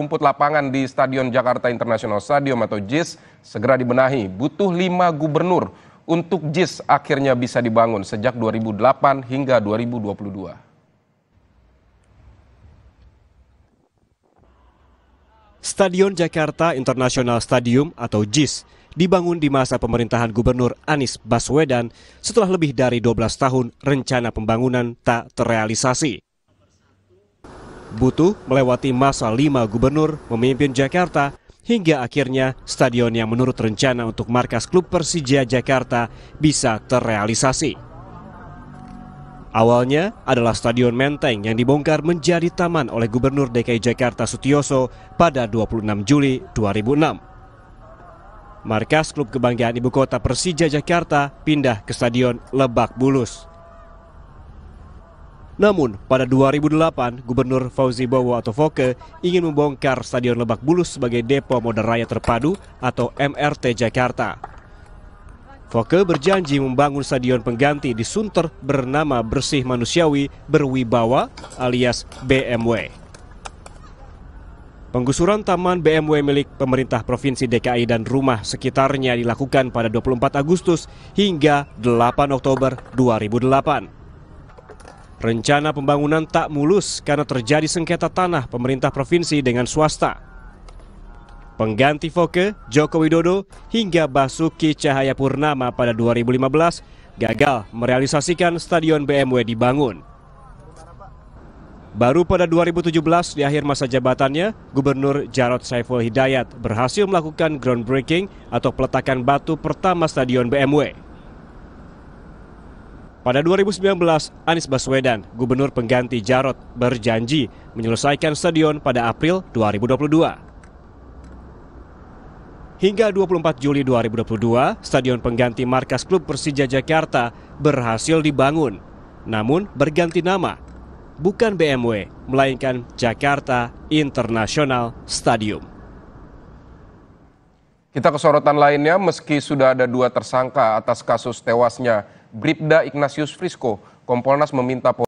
rumput lapangan di Stadion Jakarta International Stadium atau JIS segera dibenahi. Butuh 5 gubernur untuk JIS akhirnya bisa dibangun sejak 2008 hingga 2022. Stadion Jakarta International Stadium atau JIS dibangun di masa pemerintahan Gubernur Anies Baswedan setelah lebih dari 12 tahun rencana pembangunan tak terrealisasi. Butuh melewati masa 5 gubernur memimpin Jakarta hingga akhirnya stadion yang menurut rencana untuk markas klub Persija Jakarta bisa terrealisasi. Awalnya adalah Stadion Menteng yang dibongkar menjadi taman oleh Gubernur DKI Jakarta Sutioso pada 26 Juli 2006. Markas klub kebanggaan ibu kota Persija Jakarta pindah ke Stadion Lebak Bulus. Namun pada 2008 Gubernur Fauzi Bowo atau Foke ingin membongkar Stadion Lebak Bulus sebagai depo moda raya terpadu atau MRT Jakarta. Foke berjanji membangun stadion pengganti di Sunter bernama Bersih Manusiawi Berwibawa alias BMW. Penggusuran taman BMW milik pemerintah Provinsi DKI dan rumah sekitarnya dilakukan pada 24 Agustus hingga 8 Oktober 2008. Rencana pembangunan tak mulus karena terjadi sengketa tanah pemerintah provinsi dengan swasta. Pengganti Foke, Joko Widodo hingga Basuki Cahayapurnama pada 2015 gagal merealisasikan stadion BMW dibangun. Baru pada 2017 di akhir masa jabatannya, Gubernur Jarod Saiful Hidayat berhasil melakukan groundbreaking atau peletakan batu pertama stadion BMW. Pada 2019, Anies Baswedan, gubernur pengganti Jarod, berjanji menyelesaikan stadion pada April 2022. Hingga 24 Juli 2022, stadion pengganti markas klub Persija Jakarta berhasil dibangun, namun berganti nama. Bukan BMW, melainkan Jakarta International Stadium. Kita ke sorotan lainnya, meski sudah ada 2 tersangka atas kasus tewasnya Bribda Ignatius Frisko, Kompolnas meminta